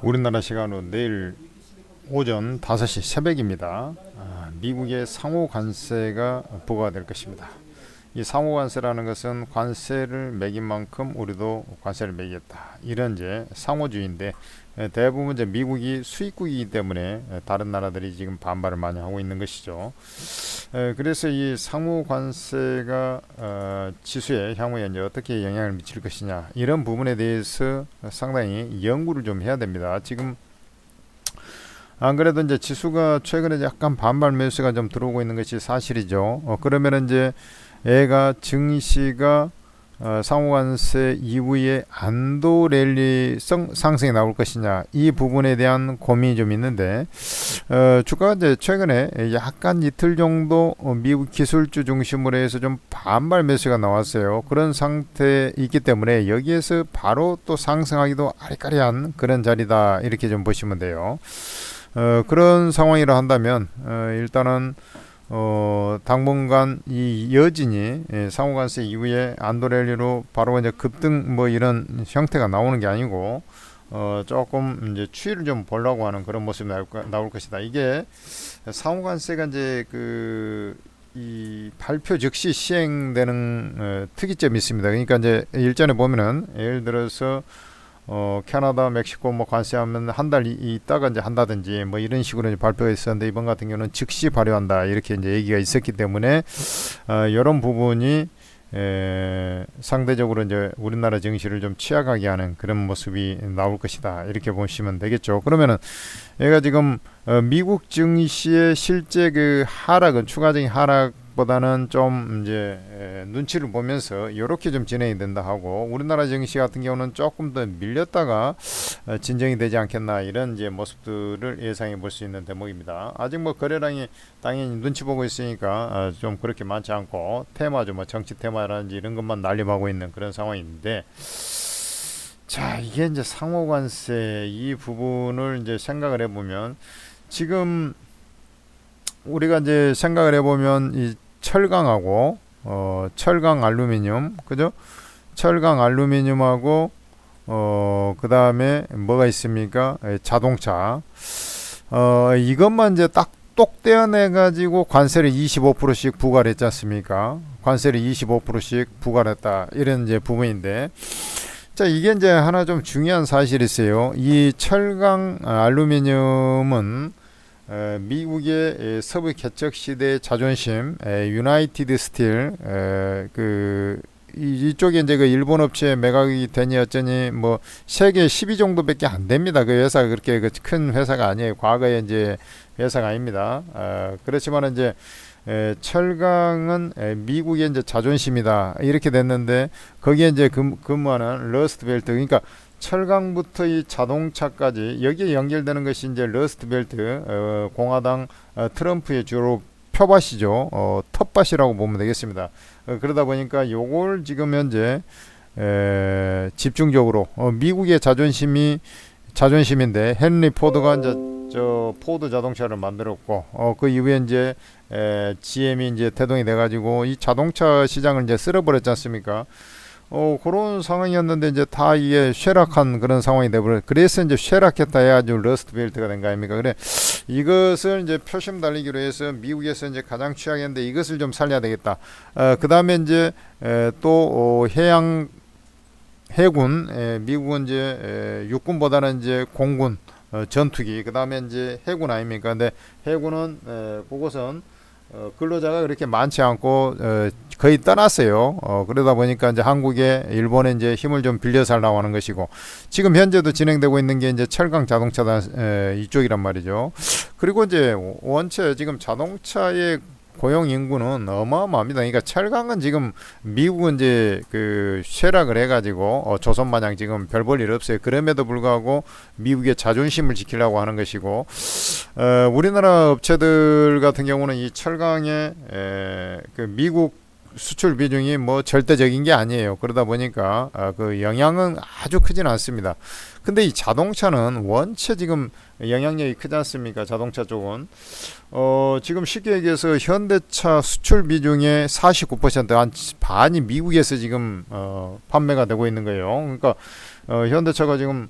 우리나라 시간으로 내일 오전 5시 새벽입니다. 미국의 상호 관세가 부과가 될 것입니다. 이 상호 관세라는 것은 관세를 매긴 만큼 우리도 관세를 매기겠다, 이런 이제 상호주의인데, 대부분 이제 미국이 수입국이기 때문에 다른 나라들이 지금 반발을 많이 하고 있는 것이죠. 그래서 이 상호 관세가 지수에 향후에 이제 어떻게 영향을 미칠 것이냐, 이런 부분에 대해서 상당히 연구를 좀 해야 됩니다. 지금 안 그래도 이제 지수가 최근에 약간 반발 매수가 좀 들어오고 있는 것이 사실이죠. 그러면 이제 애가 증시가 상호관세 이후에 안도 랠리성 상승이 나올 것이냐, 이 부분에 대한 고민이 좀 있는데, 주가가 이제 최근에 약간 이틀 정도 미국 기술주 중심으로 해서 좀 반발 매수가 나왔어요. 그런 상태에 있기 때문에 여기에서 바로 또 상승하기도 아리까리한 그런 자리다, 이렇게 좀 보시면 돼요. 그런 상황이라 한다면 일단은 당분간 이 여진이 상호관세 이후에 안도랠리로 바로 이제 급등 뭐 이런 형태가 나오는 게 아니고 조금 이제 추이를 좀 보려고 하는 그런 모습이 나올 것이다. 이게 상호관세가 이제 이 발표 즉시 시행되는 특이점이 있습니다. 그러니까 이제 일전에 보면은 예를 들어서 캐나다, 멕시코 뭐 관세하면 한 달 있다가 이제 한다든지 뭐 이런 식으로 이제 발표가 있었는데, 이번 같은 경우는 즉시 발효한다, 이렇게 이제 얘기가 있었기 때문에 이런 부분이 상대적으로 이제 우리나라 증시를 좀 취약하게 하는 그런 모습이 나올 것이다, 이렇게 보시면 되겠죠. 그러면은 얘가 지금 미국 증시의 실제 그 하락은, 추가적인 하락보다는 좀 이제 눈치를 보면서 이렇게 좀 진행이 된다 하고, 우리나라 증시 같은 경우는 조금 더 밀렸다가 진정이 되지 않겠나, 이런 이제 모습들을 예상해 볼 수 있는 대목입니다. 아직 뭐 거래량이 당연히 눈치 보고 있으니까 좀 그렇게 많지 않고, 테마죠, 뭐 정치 테마라든지 이런 것만 난립하고 있는 그런 상황인데, 자, 이게 이제 상호관세 이 부분을 이제 생각을 해보면, 지금 우리가 이제 생각을 해보면 이 철강하고 철강 알루미늄, 그죠? 철강 알루미늄하고 그 다음에 뭐가 있습니까? 자동차. 이것만 이제 딱 똑 떼어내 가지고 관세를 25%씩 부과를 했지 않습니까? 관세를 25%씩 부과를 했다, 이런 이제 부분인데, 자, 이게 이제 하나 좀 중요한 사실이 있어요. 이 철강 알루미늄은 미국의 서부 개척 시대의 자존심, 유나이티드 스틸, 이쪽에 이제 그 일본 업체에 매각이 되니 어쩌니 뭐 세계 10위 정도밖에 안 됩니다. 그 회사가 그렇게 큰 회사가 아니에요. 과거에 이제 회사가 아닙니다. 그렇지만 이제 철강은 미국의 이제 자존심이다, 이렇게 됐는데, 거기에 이제 근무하는 러스트벨트, 그러니까 철강부터 이 자동차까지 여기에 연결되는 것이 이제 러스트벨트, 공화당 트럼프의 주로 표밭이죠. 텃밭이라고 보면 되겠습니다. 그러다 보니까 요걸 지금 현재 집중적으로 미국의 자존심인데, 헨리 포드가 이제 저 포드 자동차를 만들었고, 그 이후에 이제 GM이 이제 태동이 돼가지고 이 자동차 시장을 이제 쓸어버렸지 않습니까? 그런 상황이었는데 이제 다 이게 쇠락한 그런 상황이 돼버려. 그래서 이제 쇠락했다 해가지고 러스트벨트가 된 거 아닙니까? 그래, 이것을 이제 표심 달리기로 해서 미국에서 이제 가장 취약했는데 이것을 좀 살려야 되겠다. 그 다음에 이제 또 해군, 미국은 이제 육군보다는 이제 공군, 전투기, 그 다음에 이제 해군 아닙니까? 근데 해군은 그곳은 근로자가 그렇게 많지 않고 거의 떠났어요. 그러다 보니까 이제 한국에, 일본에 이제 힘을 좀 빌려서 하려고 하는 것이고, 지금 현재도 진행되고 있는 게 이제 철강 자동차다, 이쪽이란 말이죠. 그리고 이제 원체 지금 자동차의 고용 인구는 어마어마합니다. 그러니까 철강은 지금 미국은 이제 쇠락을 해가지고 조선 마냥 지금 별 볼 일 없어요. 그럼에도 불구하고 미국의 자존심을 지키려고 하는 것이고, 우리나라 업체들 같은 경우는 이 철강의 미국 수출 비중이 뭐 절대적인 게 아니에요. 그러다 보니까 그 영향은 아주 크진 않습니다. 근데 이 자동차는 원체 지금 영향력이 크지 않습니까? 자동차 쪽은 지금 쉽게 얘기해서 현대차 수출 비중의 49%, 한 반이 미국에서 지금 판매가 되고 있는 거예요. 그러니까 현대차가 지금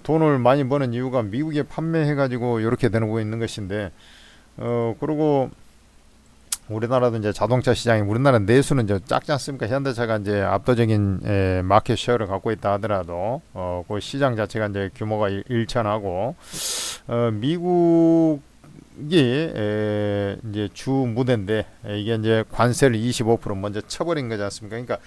돈을 많이 버는 이유가 미국에 판매해 가지고 이렇게 되고 있는 것인데, 그리고 우리나라도 이제 자동차 시장이, 우리나라 내수는 이제 작지 않습니까? 현대차가 이제 압도적인 마켓 쉐어를 갖고 있다 하더라도 그 시장 자체가 이제 규모가 일천하고, 미국이 이제 주 무대인데, 이게 이제 관세를 25% 먼저 쳐버린 거지 않습니까? 그러니까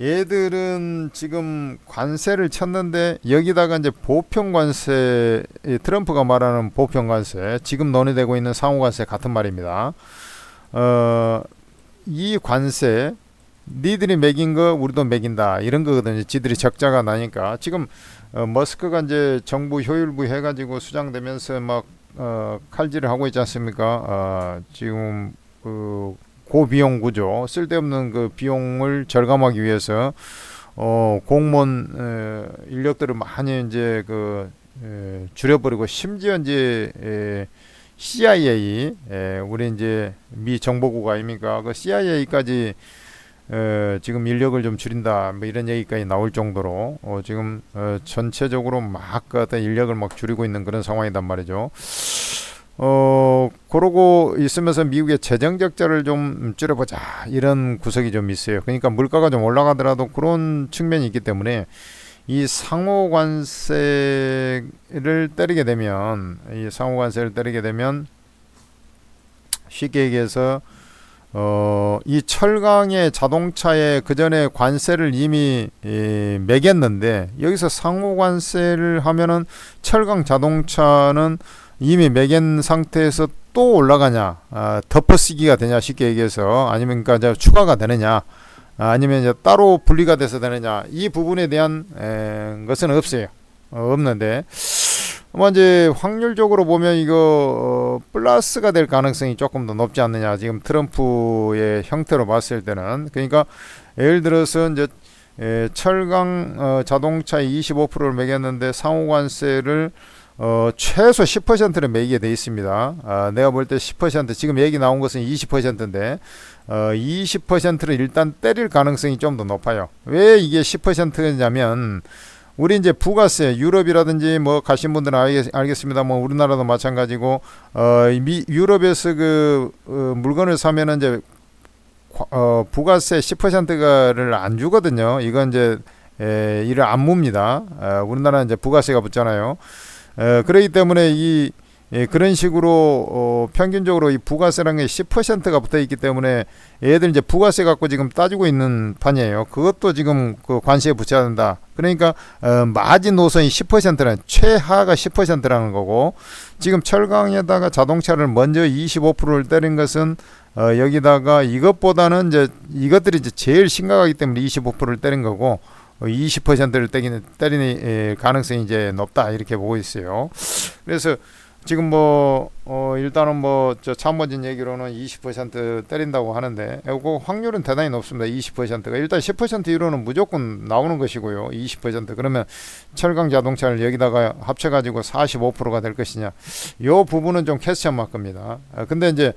얘들은 지금 관세를 쳤는데, 여기다가 이제 보편 관세, 트럼프가 말하는 보편 관세, 지금 논의되고 있는 상호 관세 같은 말입니다. 이 관세 니들이 매긴 거 우리도 매긴다, 이런 거거든요. 지들이 적자가 나니까. 지금 머스크가 이제 정부 효율부 해가지고 수장되면서 막 칼질을 하고 있지 않습니까? 지금 그 고비용 구조, 쓸데없는 그 비용을 절감하기 위해서 공무원 인력들을 많이 이제 줄여버리고, 심지어 이제 CIA, 우리 이제 미 정보국 아닙니까? 그 CIA까지 지금 인력을 좀 줄인다, 뭐 이런 얘기까지 나올 정도로 지금 전체적으로 막 어떤 인력을 막 줄이고 있는 그런 상황이단 말이죠. 그러고 있으면서 미국의 재정 적자를 좀 줄여보자, 이런 구석이 좀 있어요. 그러니까 물가가 좀 올라가더라도 그런 측면이 있기 때문에, 이 상호 관세를 때리게 되면, 쉽게 얘기해서 이 철강의 자동차에 그 전에 관세를 이미 매겼는데, 여기서 상호 관세를 하면은 철강 자동차는 이미 매긴 상태에서 또 올라가냐, 덮어쓰기가 되냐, 쉽게 얘기해서, 아니면 그러니까 추가가 되느냐, 아니면 이제 따로 분리가 돼서 되느냐, 이 부분에 대한 것은 없어요. 없는데, 뭐 이제 확률적으로 보면 이거 플러스가 될 가능성이 조금 더 높지 않느냐, 지금 트럼프의 형태로 봤을 때는. 그러니까 예를 들어서 이제 철강 자동차에 25%를 매겼는데 상호관세를 최소 10%를 매기게 돼 있습니다. 내가 볼 때 10%, 지금 얘기 나온 것은 20%인데 20%를 일단 때릴 가능성이 좀 더 높아요. 왜 이게 10%냐면, 우리 이제 부가세, 유럽이라든지 뭐 가신 분들은 알겠습니다. 뭐 우리나라도 마찬가지고, 유럽에서 물건을 사면은 이제 부가세 10%를 안 주거든요. 이건 이제 이를 안 묻니다. 우리나라는 이제 부가세가 붙잖아요. 그렇기 때문에 그런 식으로 평균적으로 이 부가세라는 게 10%가 붙어 있기 때문에, 얘들 이제 부가세 갖고 지금 따지고 있는 판이에요. 그것도 지금 그 관세에 붙여야 된다. 그러니까 마진 노선이 10%는, 최하가 10%라는 거고, 지금 철강에다가 자동차를 먼저 25%를 때린 것은 여기다가 이것보다는 이것들이 이제 제일 심각하기 때문에 25%를 때린 거고, 20%를 때리는 가능성이 이제 높다, 이렇게 보고 있어요. 그래서 지금 일단은 저 참모진 얘기로는 20% 때린다고 하는데, 그 확률은 대단히 높습니다. 20%가 일단 10% 이후로는 무조건 나오는 것이고요. 20%, 그러면 철강 자동차를 여기다가 합쳐가지고 45%가 될 것이냐, 이 부분은 좀 퀘스천 마크입니다. 근데 이제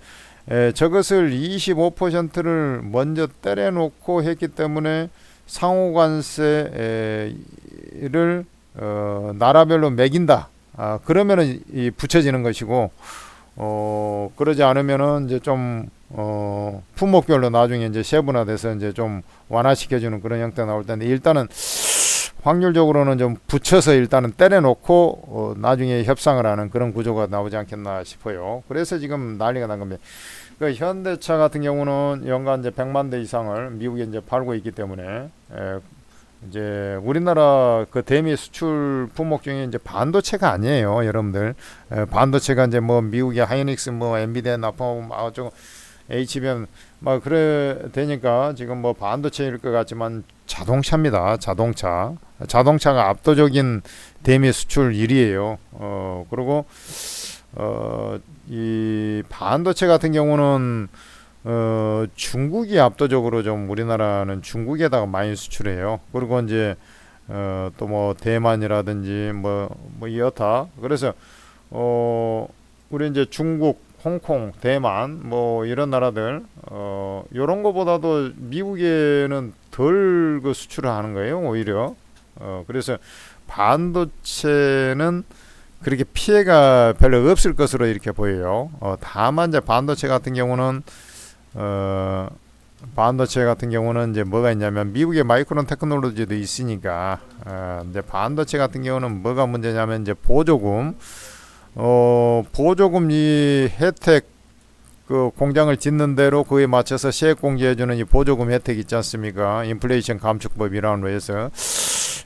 저것을 25%를 먼저 때려놓고 했기 때문에 상호관세를 나라별로 매긴다. 그러면은 붙여지는 것이고, 그러지 않으면은 이제 좀 품목별로 나중에 이제 세분화돼서 이제 좀 완화시켜주는 그런 형태가 나올 텐데, 일단은 확률적으로는 좀 붙여서 일단은 때려놓고 나중에 협상을 하는 그런 구조가 나오지 않겠나 싶어요. 그래서 지금 난리가 난 겁니다. 그 현대차 같은 경우는 연간 이제 100만 대 이상을 미국에 이제 팔고 있기 때문에, 이제 우리나라 그 대미 수출 품목 중에 이제 반도체가 아니에요, 여러분들. 반도체가 이제 뭐 미국의 하이닉스, 뭐 엔비디아, 나포, HBM 막 그래 되니까 지금 뭐 반도체일 것 같지만 자동차입니다. 자동차가 압도적인 대미 수출 1위예요. 그리고 이 반도체 같은 경우는 중국이 압도적으로 좀, 우리나라는 중국에다가 많이 수출해요. 그리고 이제 또 뭐 대만이라든지 뭐 여타. 그래서 우리 이제 중국, 홍콩, 대만 뭐 이런 나라들 요런 거보다도 미국에는 덜 그 수출을 하는 거예요, 오히려. 그래서 반도체는 그렇게 피해가 별로 없을 것으로 이렇게 보여요. 다만 이제 반도체 같은 경우는 이제 뭐가 있냐면 미국의 마이크론 테크놀로지도 있으니까 이제 반도체 같은 경우는 뭐가 문제냐면 이제 보조금 이 혜택 그 공장을 짓는 대로 그에 맞춰서 세액 공제해주는 이 보조금 혜택 있지 않습니까? 인플레이션 감축법이라는 거에서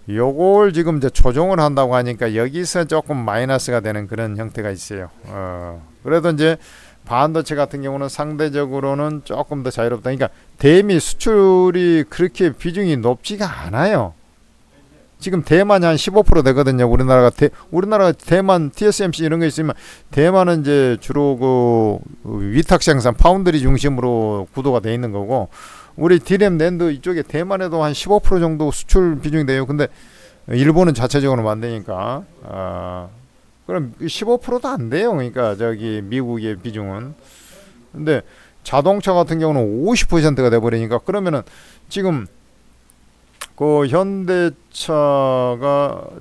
요걸 지금 이제 조정을 한다고 하니까 여기서 조금 마이너스가 되는 그런 형태가 있어요. 그래도 이제 반도체 같은 경우는 상대적으로는 조금 더 자유롭다. 그러니까 대미 수출이 그렇게 비중이 높지가 않아요. 지금 대만이 한 15% 되거든요. 우리나라가 대만 TSMC 이런 거 있으면 대만은 이제 주로 그 위탁 생산 파운드리 중심으로 구도가 돼 있는 거고 우리 디램 낸드 이쪽에 대만에도 한 15% 정도 수출 비중이 돼요. 근데 일본은 자체적으로 만드니까 그럼 15%도 안 돼요. 그러니까 저기 미국의 비중은. 근데 자동차 같은 경우는 50%가 돼 버리니까 그러면은 지금 그 현대차가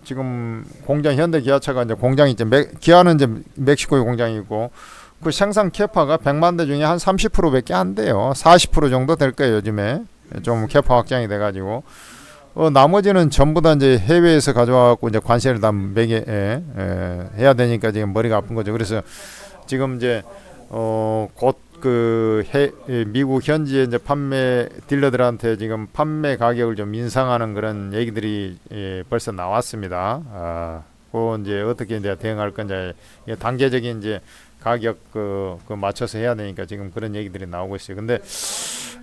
지금 공장 현대 기아차가 이제 공장이 이제 기아는 이제 멕시코에 공장이 있고 그 생산 캐파가 100만 대 중에 한 30%밖에 안 돼요. 40% 정도 될 거예요. 요즘에 좀 캐파 확장이 돼 가지고 나머지는 전부 다 이제 해외에서 가져와 갖고 이제 관세를 다 해야 되니까 지금 머리가 아픈 거죠. 그래서 지금 이제 곧 미국 현지의 이제 판매 딜러들한테 지금 판매 가격을 좀 인상하는 그런 얘기들이 벌써 나왔습니다. 그 이제 어떻게 이제 대응할 건지 단계적인 이제 가격 그 맞춰서 해야 되니까 지금 그런 얘기들이 나오고 있어요. 근데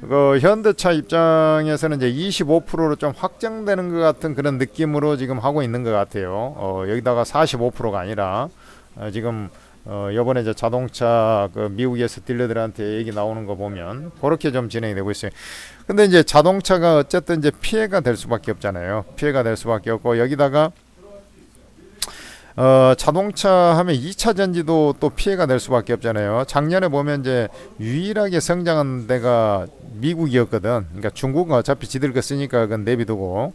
그 현대차 입장에서는 이제 25%로 좀 확정되는 것 같은 그런 느낌으로 지금 하고 있는 것 같아요. 여기다가 45%가 아니라 지금 이번에 이제 자동차 그 미국에서 딜러들한테 얘기 나오는 거 보면 그렇게 좀 진행이 되고 있어요. 근데 이제 자동차가 어쨌든 이제 피해가 될 수밖에 없잖아요. 피해가 될 수밖에 없고 여기다가 자동차 하면 2차 전지도 또 피해가 될 수밖에 없잖아요. 작년에 보면 이제 유일하게 성장한 데가 미국이었거든. 그러니까 중국은 어차피 지들 거 쓰니까 그건 내비두고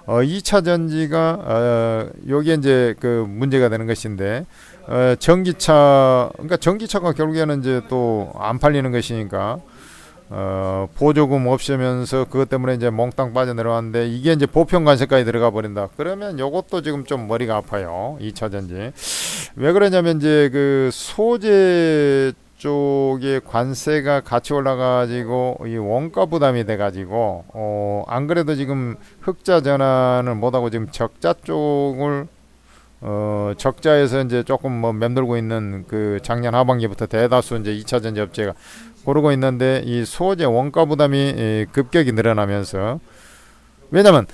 2차 전지가 요게 이제 그 문제가 되는 것인데 그러니까 전기차가 결국에는 이제 또 안 팔리는 것이니까 보조금 없으면서 그것 때문에 이제 몽땅 빠져내려왔는데 이게 이제 보편 관세까지 들어가 버린다. 그러면 요것도 지금 좀 머리가 아파요. 2차 전지. 왜 그러냐면 이제 그 소재 쪽에 관세가 같이 올라가지고 이 원가 부담이 돼가지고 안 그래도 지금 흑자 전환을 못하고 지금 적자 쪽을 적자에서 이제 조금 뭐 맴돌고 있는 그 작년 하반기부터 대다수 이제 2차 전지 업체가 고르고 있는데 이 소재 원가 부담이 급격히 늘어나면서 왜냐면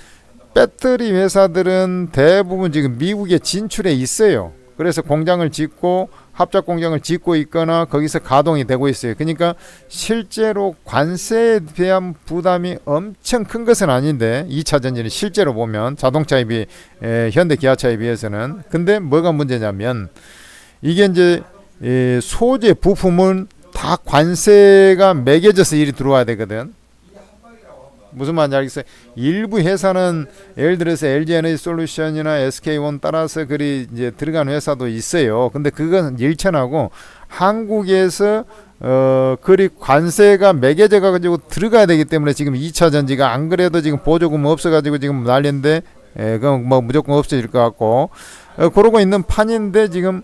배터리 회사들은 대부분 지금 미국에 진출해 있어요. 그래서 공장을 짓고 합작 공장을 짓고 있거나 거기서 가동이 되고 있어요. 그러니까 실제로 관세에 대한 부담이 엄청 큰 것은 아닌데 2차 전지는 실제로 보면 자동차에 비해 현대 기아차에 비해서는 근데 뭐가 문제냐면 이게 이제 소재 부품은 다 관세가 매겨져서 일이 들어와야 되거든. 무슨 말인지 알겠어요? 일부 회사는 예를 들어서 LG에너지솔루션이나 SK온 따라서 그리 이제 들어간 회사도 있어요. 근데 그건 일천하고 한국에서 그리 관세가 매겨져 가지고 들어가야 되기 때문에 지금 2차 전지가 안 그래도 지금 보조금 없어 가지고 지금 난리인데 그건 뭐 무조건 없어질 것 같고 그러고 있는 판인데 지금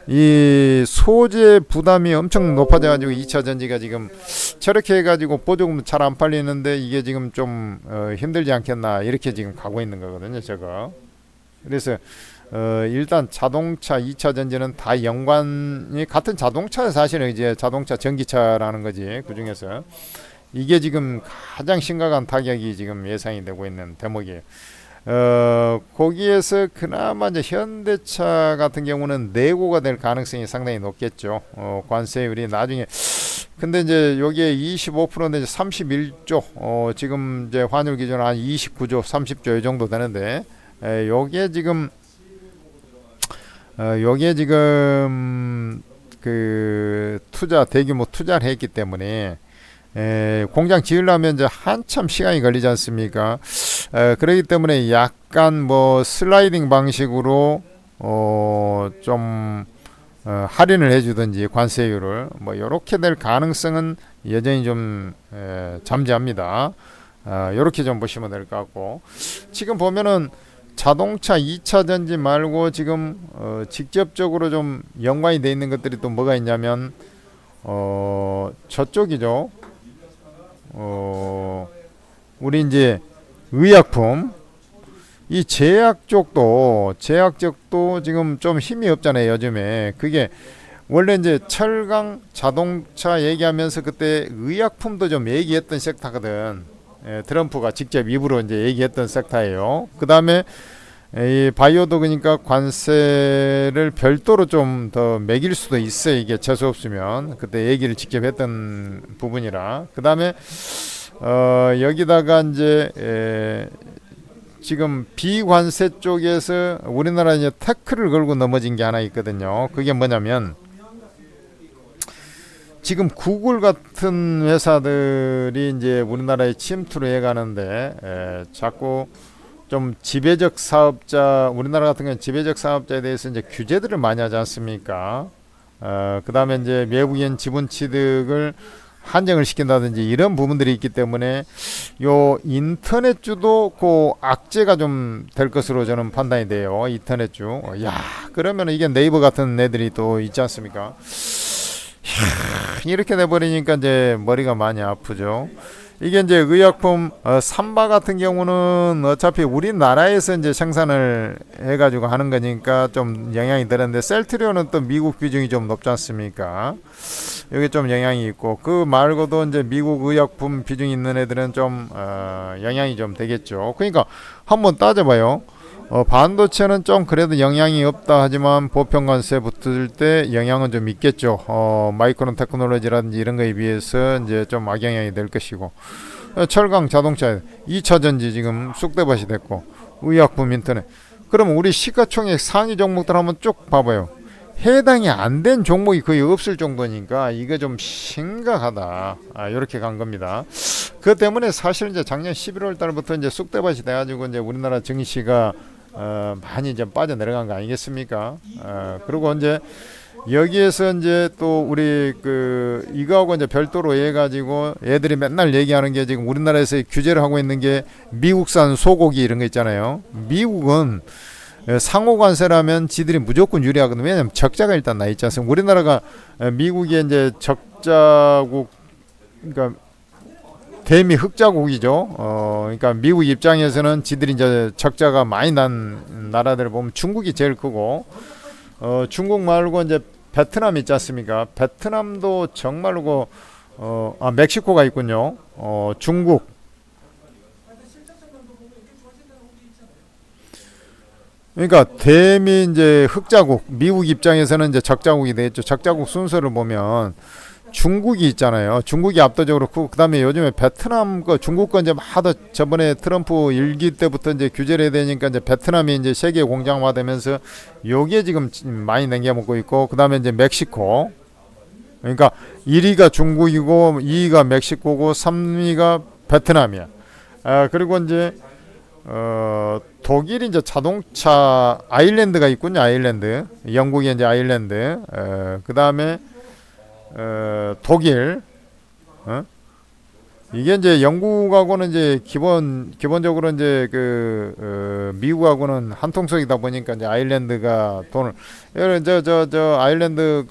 이 소재 부담이 엄청 높아져 가지고 2차 전지가 지금 저렇게 해가지고 보조금 잘 안 팔리는데 이게 지금 좀 힘들지 않겠나 이렇게 지금 가고 있는 거거든요. 저거 그래서 일단 자동차 2차 전지는 다 연관이 같은 자동차 사실은 이제 자동차 전기차라는 거지. 그 중에서 이게 지금 가장 심각한 타격이 지금 예상이 되고 있는 대목이에요. 거기에서 그나마 이제 현대차 같은 경우는 내고가 될 가능성이 상당히 높겠죠. 관세율이 나중에 근데 이제 여기에 25%인데 31조 지금 이제 환율 기준 한 29조 30조 이 정도 되는데 요게 지금 그 대규모 투자를 했기 때문에 공장 지으려면 이제 한참 시간이 걸리지 않습니까? 그렇기 때문에 약간 뭐 슬라이딩 방식으로 좀 할인을 해주든지 관세율을 뭐 이렇게 될 가능성은 여전히 좀 잠재합니다. 이렇게 좀 보시면 될 것 같고, 지금 보면은 자동차 2차 전지 말고 지금 직접적으로 좀 연관이 돼 있는 것들이 또 뭐가 있냐면 저쪽이죠. 우리 이제 의약품, 이 제약 쪽도 지금 좀 힘이 없잖아요 요즘에. 그게 원래 이제 철강 자동차 얘기하면서 그때 의약품도 좀 얘기했던 섹터거든. 트럼프가 직접 입으로 이제 얘기했던 섹터예요. 그 다음에 이 바이오도 그러니까 관세를 별도로 좀 더 매길 수도 있어요. 이게 재수 없으면 그때 얘기를 직접 했던 부분이라. 그 다음에 여기다가 이제 지금 비관세 쪽에서 우리나라 이제 태클을 걸고 넘어진 게 하나 있거든요. 그게 뭐냐면 지금 구글 같은 회사들이 이제 우리나라에 침투를 해가는데 자꾸 좀 지배적 사업자, 우리나라 같은 경우는 지배적 사업자에 대해서 이제 규제들을 많이 하지 않습니까? 그 다음에 이제 외국인 지분 취득을 한정을 시킨다든지 이런 부분들이 있기 때문에 요 인터넷주도 그 악재가 좀 될 것으로 저는 판단이 돼요. 인터넷주. 야, 그러면 이게 네이버 같은 애들이 또 있지 않습니까? 이렇게 돼버리니까 이제 머리가 많이 아프죠. 이게 이제 의약품 삼바 같은 경우는 어차피 우리나라에서 이제 생산을 해가지고 하는 거니까 좀 영향이 되는데, 셀트리온은 또 미국 비중이 좀 높지 않습니까? 여기 좀 영향이 있고, 그 말고도 이제 미국 의약품 비중이 있는 애들은 좀 영향이 좀 되겠죠. 그러니까 한번 따져봐요. 반도체는 좀 그래도 영향이 없다 하지만 보편관세 붙을 때 영향은 좀 있겠죠. 마이크론 테크놀로지라든지 이런 거에 비해서 이제 좀 악영향이 될 것이고, 철강 자동차 2차 전지 지금 쑥대밭이 됐고, 의약품 인터넷. 그러면 우리 시가총액 상위 종목들 한번 쭉 봐봐요. 해당이 안 된 종목이 거의 없을 정도니까 이게 좀 심각하다. 이렇게 간 겁니다. 그 때문에 사실 이제 작년 11월 달부터 이제 쑥대밭이 돼가지고 이제 우리나라 증시가 많이 이제 빠져내려간 거 아니겠습니까? 그리고 이제 여기에서 이제 또 우리 이거하고 이제 별도로 해가지고 애들이 맨날 얘기하는 게, 지금 우리나라에서 규제를 하고 있는 게 미국산 소고기 이런 거 있잖아요. 미국은 상호관세라면 지들이 무조건 유리하거든요. 왜냐면 적자가 일단 나 있지 않습니까? 우리나라가 미국의 이제 적자국, 그러니까 대미 흑자국이죠. 그러니까 미국 입장에서는 지들이 이제 적자가 많이 난 나라들을 보면 중국이 제일 크고, 중국 말고 이제 베트남 있지 않습니까? 베트남도 정말로 멕시코가 있군요. 중국. 그러니까 대미 이제 흑자국, 미국 입장에서는 이제 적자국이 되겠죠. 적자국 순서를 보면 중국이 있잖아요. 중국이 압도적으로 크고, 그다음에 요즘에 베트남 중국 거 이제 하도 저번에 트럼프 1기 때부터 이제 규제를 해야 되니까 이제 베트남이 이제 세계 공장화되면서 요게 지금 많이 남겨먹고 있고, 그다음에 이제 멕시코. 그러니까 1위가 중국이고 2위가 멕시코고 3위가 베트남이야. 그리고 이제 독일이 이제 자동차 아일랜드가 있군요. 아일랜드. 영국이 이제 아일랜드. 그다음에 독일, 이게 이제 영국하고는 이제 기본적으로 이제 미국하고는 한통속이다 보니까 이제 아일랜드가 돈을, 저 아일랜드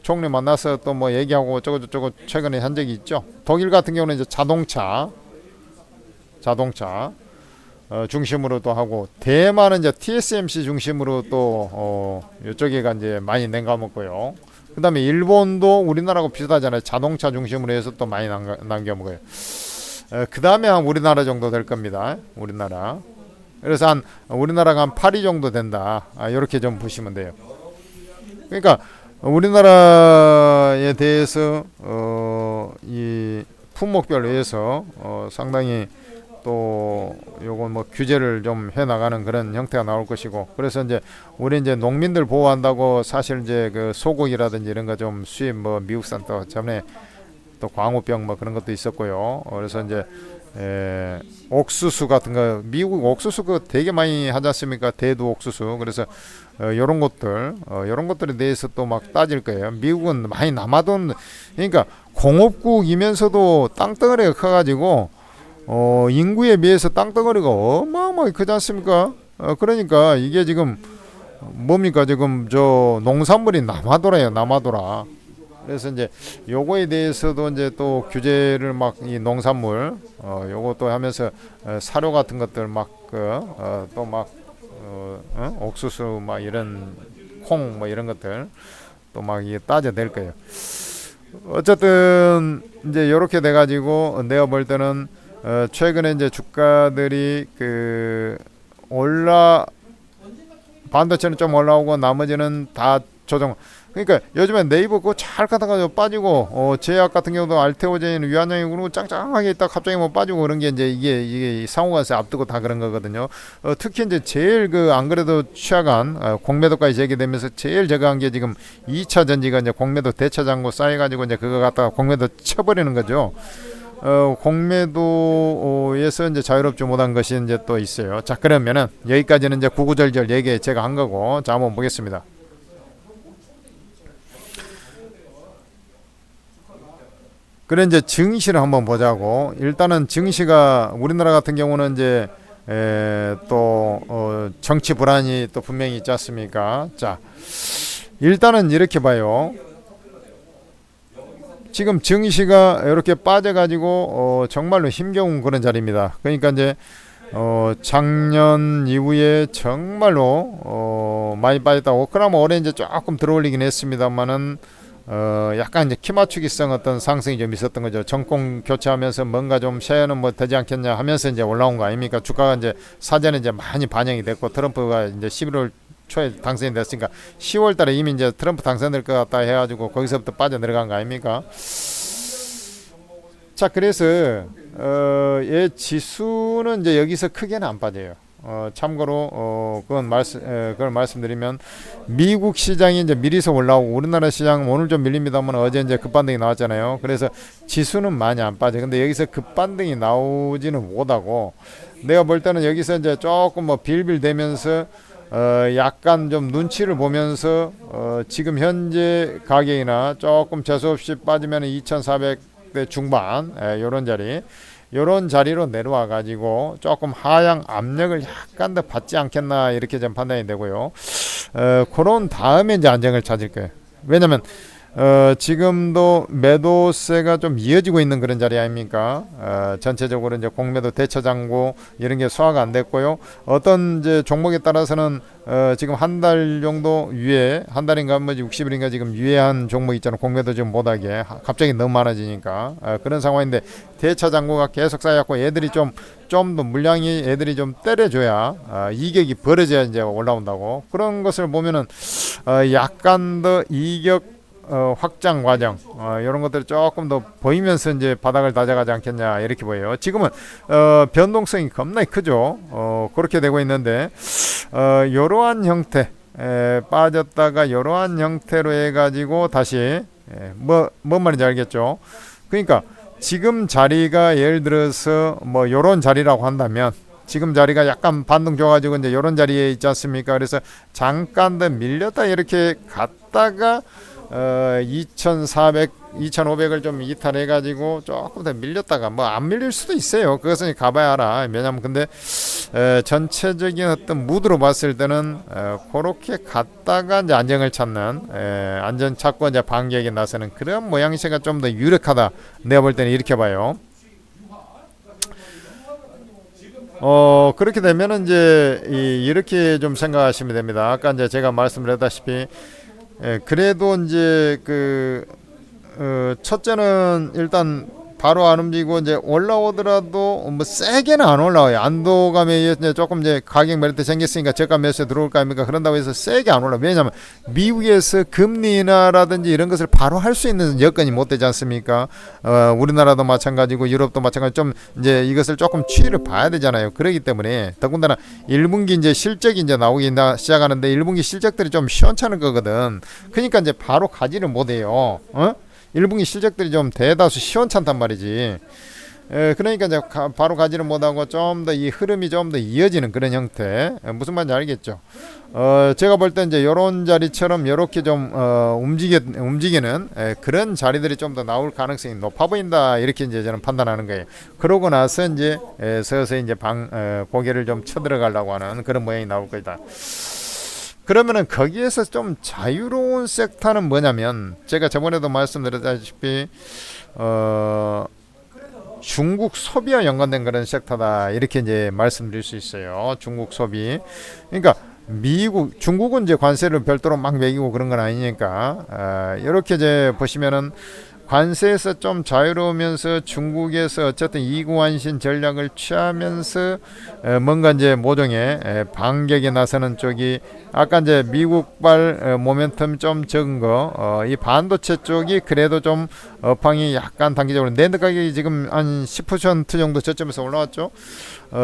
총리 만나서 또 뭐 얘기하고 저거 최근에 한 적이 있죠. 독일 같은 경우는 이제 자동차 중심으로 또 하고, 대만은 이제 TSMC 중심으로 또 이쪽에가 이제 많이 냉가먹고요. 그 다음에 일본도 우리나라하고 비슷하잖아요. 자동차 중심으로 해서 또 많이 남겨먹어요. 그 다음에 한 우리나라 정도 될 겁니다. 우리나라. 그래서 우리나라가 한 8위 정도 된다. 이렇게 좀 보시면 돼요. 그러니까 우리나라에 대해서 이 품목별로 해서 상당히 또 요건 뭐 규제를 좀 해나가는 그런 형태가 나올 것이고, 그래서 이제 우리 이제 농민들 보호한다고 사실 이제 소고기라든지 이런 거 좀 수입 뭐 미국산 또 전에 또 광우병 뭐 그런 것도 있었고요. 그래서 이제 옥수수 같은 거, 미국 옥수수 그 되게 많이 하지 않습니까? 대두 옥수수. 그래서 요런 것들, 요런 것들에 대해서 또 막 따질 거예요. 미국은 많이 남아돈, 그러니까 공업국이면서도 땅덩어리가 커가지고 인구에 비해서 땅덩어리가 어마어마하게 크지 않습니까? 그러니까 이게 지금 뭡니까? 지금 저 농산물이 남아돌아요, 남아돌아. 그래서 이제 요거에 대해서도 이제 또 규제를 막 이 농산물 요것도 하면서 사료 같은 것들 막 또 막 옥수수 막 이런 콩 뭐 이런 것들 또 막 이게 따져낼 거예요. 어쨌든 이제 요렇게 돼 가지고 내가 볼 때는 최근에 이제 주가들이 그 올라 반도체는 좀 올라오고 나머지는 다 조정. 그러니까 요즘에 네이버 그거 잘 가다가 빠지고 제약 같은 경우도 알테오제인 위안양이 그러고 짱짱하게 있다 갑자기 뭐 빠지고 그런 게 이제 이게 상호관세 앞두고 다 그런 거거든요. 특히 이제 제일 그 안 그래도 취약한 공매도까지 제기되면서 제일 저거한 게 지금 2차 전지가 이제 공매도 대차장고 쌓여가지고 이제 그거 갖다가 공매도 쳐버리는 거죠. 공매도에서 이제 자유롭지 못한 것이 이제 또 있어요. 자, 그러면은 여기까지는 이제 구구절절 얘기 제가 한 거고, 자, 한번 보겠습니다. 그래 이제 증시를 한번 보자고. 일단은 증시가 우리나라 같은 경우는 이제 또 정치 불안이 또 분명히 있지 않습니까? 자, 일단은 이렇게 봐요. 지금 증시가 이렇게 빠져가지고 정말로 힘겨운 그런 자리입니다. 그러니까 이제 작년 이후에 정말로 많이 빠졌다고. 그나마 올해 이제 조금 들어올리긴 했습니다만은 약간 이제 키 맞추기성 어떤 상승이 좀 있었던 거죠. 정권 교체하면서 뭔가 좀 쉐어는 뭐 되지 않겠냐 하면서 이제 올라온 거 아닙니까? 주가가 이제 사전에 이제 많이 반영이 됐고 트럼프가 이제 11월 초에 당선이 됐으니까 10월 달에 이미 이제 트럼프 당선될 것 같다 해가지고 거기서부터 빠져 내려간 거 아닙니까? 자, 그래서 얘 지수는 이제 여기서 크게는 안 빠져요. 참고로 그걸 말씀드리면 미국 시장이 이제 미리서 올라오고 우리나라 시장 오늘 좀 밀립니다만 어제 이제 급반등이 나왔잖아요. 그래서 지수는 많이 안 빠져. 근데 여기서 급반등이 나오지는 못하고 내가 볼 때는 여기서 이제 조금 뭐 빌빌대면서 약간 좀 눈치를 보면서 지금 현재 가격이나 조금 재수없이 빠지면 2,400대 중반 요런 자리 요런 자리로 내려와 가지고 조금 하향 압력을 약간 더 받지 않겠나 이렇게 좀 판단이 되고요. 그런 다음에 이제 안정을 찾을 거예요. 왜냐면 지금도 매도세가 좀 이어지고 있는 그런 자리 아닙니까? 전체적으로 이제 공매도 대처장고 이런 게 소화가 안 됐고요. 어떤 이제 종목에 따라서는 지금 한 달 정도 유예, 한 달인가 뭐 60일인가 지금 유예한 종목 있잖아요. 공매도 지금 못하게 갑자기 너무 많아지니까 그런 상황인데 대처장고가 계속 쌓였고 애들이 좀 더 물량이 애들이 좀 때려줘야 이격이 벌어져야 이제 올라온다고. 그런 것을 보면은 약간 더 이격 확장 과정 이런 것들이 조금 더 보이면서 이제 바닥을 다져가지 않겠냐 이렇게 보여요. 지금은 변동성이 겁나게 크죠. 그렇게 되고 있는데 이러한 형태 빠졌다가 이러한 형태로 해가지고 다시 뭔 말인지 알겠죠. 그러니까 지금 자리가 예를 들어서 뭐 요런 자리라고 한다면 지금 자리가 약간 반등 줘가지고 이제 요런 자리에 있지 않습니까? 그래서 잠깐 더 밀렸다 이렇게 갔다가 2,400, 2,500을 좀 이탈해가지고 조금 더 밀렸다가 뭐 안 밀릴 수도 있어요. 그것은 가봐야 알아. 왜냐면 근데 전체적인 어떤 무드로 봤을 때는 그렇게 갔다가 이제 안정을 찾는 안전 찾고 이제 반격에 나서는 그런 모양새가 좀 더 유력하다. 내가 볼 때는 이렇게 봐요. 그렇게 되면은 이제 이렇게 좀 생각하시면 됩니다. 아까 이제 제가 말씀드렸다시피 그래도 이제 첫째는 일단 바로 안 움직이고 이제 올라오더라도 뭐 세게는 안 올라와요. 안도감에 의해서 이제 조금 이제 가격 메리트 생겼으니까 저가 매수에 들어올 거 아닙니까? 그런다고 해서 세게 안 올라. 왜냐하면 미국에서 금리 인하라든지 이런 것을 바로 할 수 있는 여건이 못 되지 않습니까? 우리나라도 마찬가지고 유럽도 마찬가지. 좀 이제 이것을 조금 추이를 봐야 되잖아요. 그렇기 때문에 더군다나 1분기 이제 실적이 이제 나오기 시작하는데 1분기 실적들이 좀 시원찮은 거거든. 그러니까 이제 바로 가지를 못해요. 1분기 실적들이 좀 대다수 시원찮단 말이지. 그러니까 이제 바로 가지를 못하고 좀 더 이 흐름이 좀 더 이어지는 그런 형태. 무슨 말인지 알겠죠? 제가 볼 때 이제 이런 자리처럼 이렇게 좀 움직이는 그런 자리들이 좀 더 나올 가능성이 높아 보인다, 이렇게 이제 저는 판단하는 거예요. 그러고 나서 이제 서서히 이제 고개를 좀 쳐들어가려고 하는 그런 모양이 나올 거다. 그러면은 거기에서 좀 자유로운 섹터는 뭐냐면, 제가 저번에도 말씀드렸다시피 중국 소비와 연관된 그런 섹터다, 이렇게 이제 말씀드릴 수 있어요. 중국 소비. 그러니까 중국은 이제 관세를 별도로 막 매기고 그런 건 아니니까, 이렇게 이제 보시면은 관세에서 좀 자유로우면서 중국에서 어쨌든 이구환신 전략을 취하면서 뭔가 이제 모종의 반격에 나서는 쪽이, 아까 이제 미국발 모멘텀 좀 적은 거, 이 반도체 쪽이 그래도 좀 업황이 약간 단기적으로, 낸드 가격이 지금 한 10% 정도 저점에서 올라왔죠.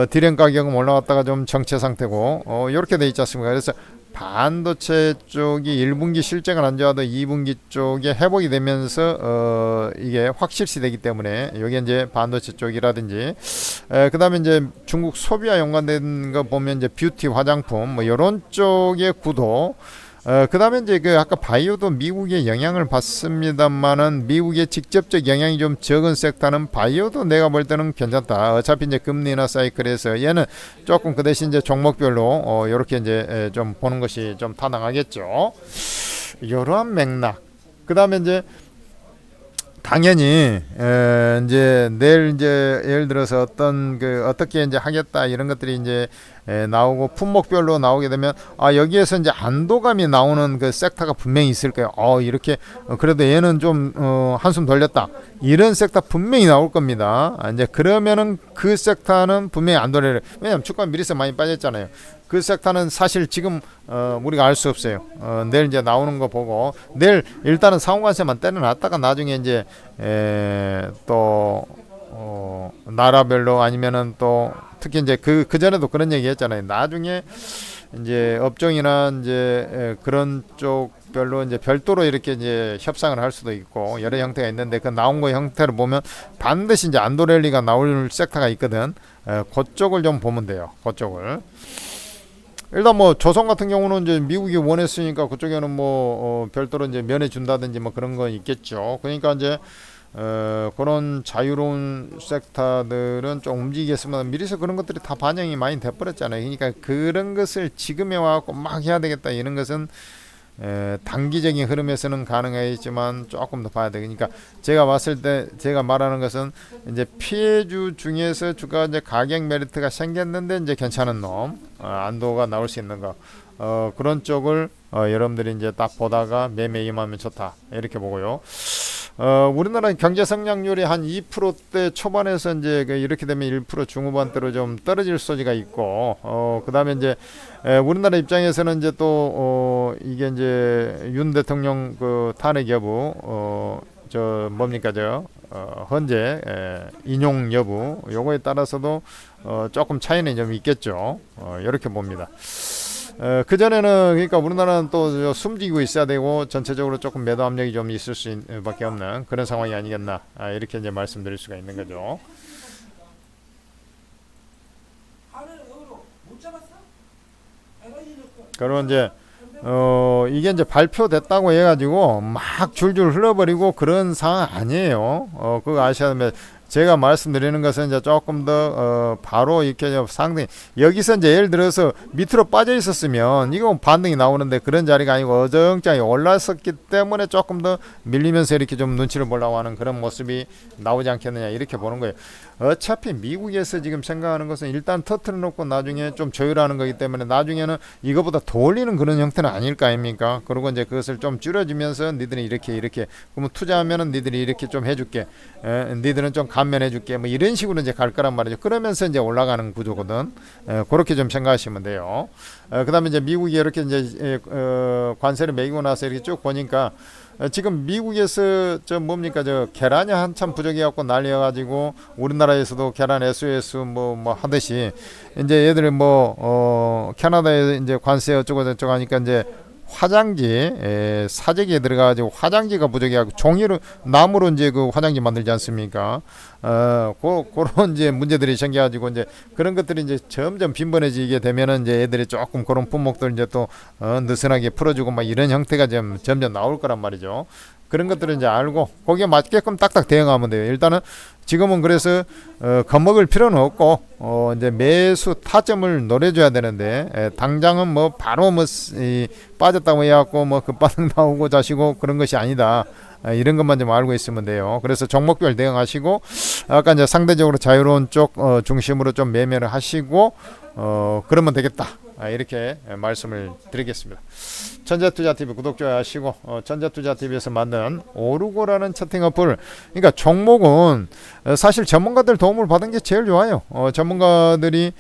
디램 가격은 올라왔다가 좀 정체 상태고, 이렇게 돼 있지 않습니까? 그래서 반도체 쪽이 1분기 실적은 안 좋아도 2분기 쪽에 회복이 되면서 이게 확실시 되기 때문에, 여기 이제 반도체 쪽이라든지, 그다음에 이제 중국 소비와 연관된 거 보면 이제 뷰티, 화장품 뭐 이런 쪽의 구도. 그다음에 이제 그 아까 바이오도 미국의 영향을 받습니다만은, 미국의 직접적 영향이 좀 적은 섹터는 바이오도 내가 볼 때는 괜찮다. 어차피 이제 금리나 사이클에서 얘는 조금 그 대신 이제 종목별로 이렇게 이제 좀 보는 것이 좀 타당하겠죠. 이러한 맥락. 그다음에 이제 당연히 이제 내일 이제 예를 들어서 어떻게 이제 하겠다, 이런 것들이 이제 나오고 품목별로 나오게 되면, 여기에서 이제 안도감이 나오는 그 섹터가 분명히 있을 거예요. 이렇게 그래도 얘는 좀 한숨 돌렸다, 이런 섹터 분명히 나올 겁니다. 이제 그러면은 그 섹터는 분명히 안도래를, 왜냐면 주가 미리서 많이 빠졌잖아요. 그 섹터는 사실 지금 우리가 알 수 없어요. 내일 이제 나오는 거 보고, 내일 일단은 상호관세만 때려놨다가 나중에 이제 또 나라별로, 아니면은 또 특히 이제 그 전에도 그런 얘기 했잖아요. 나중에 이제 업종이나 이제 그런 쪽별로 이제 별도로 이렇게 이제 협상을 할 수도 있고, 여러 형태가 있는데, 그 나온 거 형태를 보면 반드시 이제 안도랠리가 나올 섹터가 있거든. 그쪽을 좀 보면 돼요. 그쪽을. 일단 뭐 조선 같은 경우는 이제 미국이 원했으니까 그쪽에는 뭐 별도로 이제 면해 준다든지 뭐 그런 건 있겠죠. 그러니까 이제 그런 자유로운 섹터들은 좀 움직이겠으면, 미리서 그런 것들이 다 반영이 많이 돼버렸잖아요. 그러니까 그런 것을 지금에 와갖고 막 해야 되겠다, 이런 것은 단기적인 흐름에서는 가능하겠지만 조금 더 봐야 돼. 그러니까 제가 봤을 때, 제가 말하는 것은 이제 피해주 중에서 주가 이제 가격 메리트가 생겼는데 이제 괜찮은 놈, 안도가 나올 수 있는 거, 그런 쪽을 여러분들이 이제 딱 보다가 매매 임하면 좋다, 이렇게 보고요. 우리나라 경제 성장률이 한 2%대 초반에서 이제 이렇게 되면 1% 중후반대로 좀 떨어질 소지가 있고, 그 다음에 이제 우리나라 입장에서는 이제 또 이게 이제 윤 대통령 그 탄핵 여부, 저 뭡니까 저 헌재 인용 여부, 요거에 따라서도 조금 차이는 좀 있겠죠. 이렇게 봅니다. 그전에는, 그러니까 우리나라는 또 숨기고 있어야 되고, 전체적으로 조금 매도 압력이 좀 있을 수밖에 없는 그런 상황이 아니겠나, 이렇게 이제 말씀드릴 수가 있는 거죠. 그리고 이제 이게 이제 발표됐다고 해가지고 막 줄줄 흘러버리고 그런 상황 아니에요. 그거 아셔야 됩니다. 제가 말씀드리는 것은 이제 조금 더 바로 이렇게 상당히, 여기서 이제 예를 들어서 밑으로 빠져 있었으면 이건 반등이 나오는데, 그런 자리가 아니고 어정쩡히 올랐었기 때문에 조금 더 밀리면서 이렇게 좀 눈치를 보려고 하는 그런 모습이 나오지 않겠느냐, 이렇게 보는 거예요. 어차피 미국에서 지금 생각하는 것은 일단 터트려 놓고 나중에 좀 조율하는 거기 때문에, 나중에는 이거보다 더 올리는 그런 형태는 아닐 거 아닙니까? 그리고 이제 그것을 좀 줄여주면서, 니들이 이렇게 그러면 투자하면은 니들이 이렇게 좀 해줄게, 니들은 좀 감면해줄게, 뭐 이런 식으로 이제 갈 거란 말이죠. 그러면서 이제 올라가는 구조거든. 그렇게 좀 생각하시면 돼요. 그다음에 이제 미국이 이렇게 이제 관세를 매기고 나서 이렇게 쭉 보니까, 지금 미국에서 저 뭡니까 저 계란이 한참 부족해갖고 난리여가지고, 우리나라에서도 계란 SOS 뭐 하듯이 이제 얘들이 뭐 캐나다에 이제 관세 어쩌고 저쩌고 하니까 이제 화장지 사재기에 들어가가지고 화장지가 부족해가지고 종이로 나무로 이제 그 화장지 만들지 않습니까? 그런 이제 문제들이 생겨가지고 이제 그런 것들이 이제 점점 빈번해지게 되면은 이제 애들이 조금 그런 품목들 이제 또 느슨하게 풀어주고 막 이런 형태가 점점 나올 거란 말이죠. 그런 것들을 이제 알고 거기에 맞게끔 딱딱 대응하면 돼요. 일단은 지금은 그래서 겁먹을 필요는 없고 이제 매수 타점을 노려줘야 되는데 당장은 뭐 바로 뭐 빠졌다고 해갖고 뭐 급반응 나오고 자시고 그런 것이 아니다. 이런 것만 좀 알고 있으면 돼요. 그래서 종목별 대응하시고 아까 이제 상대적으로 자유로운 쪽 중심으로 좀 매매를 하시고 그러면 되겠다. 이렇게 말씀을 드리겠습니다. 전자투자TV 구독, 좋아요 하시고 전자투자TV에서 만든 오르고라는 채팅 어플, 그러니까 종목은 사실 전문가들 도움을 받은 게 제일 좋아요. 전문가들이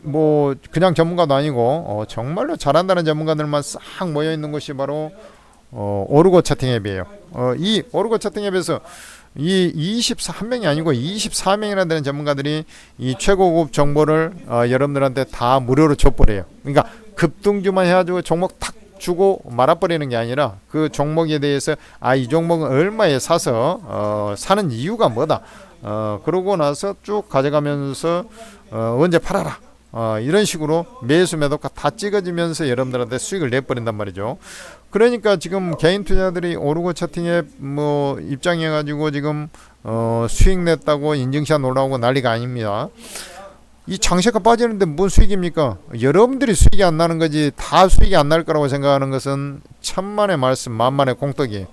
뭐 그냥 전문가도 아니고 정말로 잘한다는 전문가들만 싹 모여 있는 곳이 바로 오르고 채팅 앱이에요. 이 오르고 채팅 앱에서 이 24명이 아니고 24명이나 되는 전문가들이 이 최고급 정보를 여러분들한테 다 무료로 줘버려요. 그러니까 급등주만 해가지고 종목 탁 주고 말아버리는 게 아니라 그 종목에 대해서 이 종목은 얼마에 사서 사는 이유가 뭐다. 그러고 나서 쭉 가져가면서 언제 팔아라. 이런 식으로 매수 매도가 다 찍어지면서 여러분들한테 수익을 내버린단 말이죠. 그러니까 지금 개인 투자들이 오르고 채팅에 뭐 입장해가지고 지금 수익 냈다고 인증샷 올라오고 난리가 아닙니다. 이 장세가 빠지는데 뭔 수익입니까? 여러분들이 수익이 안 나는 거지 다 수익이 안 날 거라고 생각하는 것은 천만의 말씀 만만의 공덕이에요.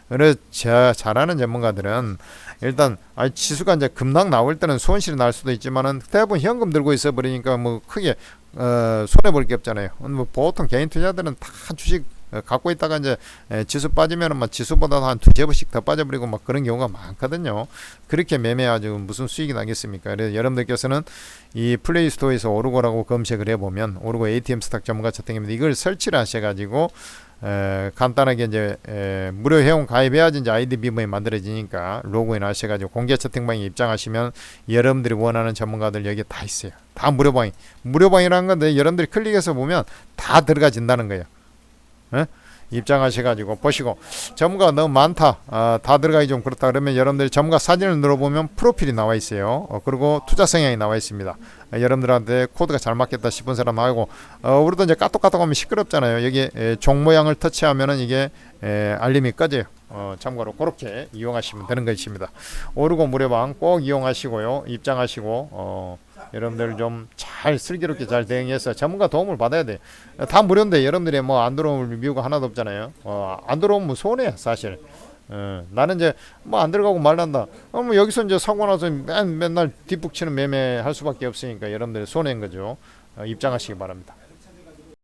그래서 잘하는 전문가들은 일단 지수가 이제 급락 나올 때는 손실이 날 수도 있지만은 대부분 현금 들고 있어 버리니까 뭐 크게 손해 볼 게 없잖아요. 뭐 보통 개인 투자들은 다 주식 갖고 있다가 이제 지수 빠지면은 막 지수보다 한 2-3배씩 더 빠져버리고 막 그런 경우가 많거든요. 그렇게 매매해가지고 무슨 수익이 나겠습니까? 그래서 여러분들께서는 이 플레이스토어에서 오르고라고 검색을 해보면 오르고 ATM 스탁 전문가 채팅입니다. 이걸 설치를 하셔가지고 간단하게 이제 무료 회원 가입해야지 이제 아이디 비번이 만들어지니까 로그인 하셔가지고 공개 채팅방에 입장하시면 여러분들이 원하는 전문가들 여기 다 있어요. 다 무료방이라는 건데 여러분들이 클릭해서 보면 다 들어가진다는 거예요. 입장하셔가지고 보시고 전문가가 너무 많다, 다 들어가기 좀 그렇다 그러면 여러분들이 전문가 사진을 눌러보면 프로필이 나와 있어요. 그리고 투자 성향이 나와 있습니다. 여러분들한테 코드가 잘 맞겠다 싶은 사람 하고 우리도 이제 까똑까똑 하면 시끄럽잖아요. 여기 종 모양을 터치하면은 이게 알림이 꺼져요. 참고로 그렇게 이용하시면 되는 것입니다. 오르고 무료방 꼭 이용하시고요. 입장하시고 여러분들 좀 잘 슬기롭게 잘 대응해서 전문가 도움을 받아야 돼. 다 무료인데 여러분들이 뭐 안 들어오면 이유가 하나도 없잖아요. 안 들어오면 손해야 사실. 나는 이제 뭐 안 들어가고 말란다. 뭐 여기서 이제 사고 나서 맨날 뒷북치는 매매 할 수밖에 없으니까 여러분들이 손해인 거죠. 입장하시기 바랍니다.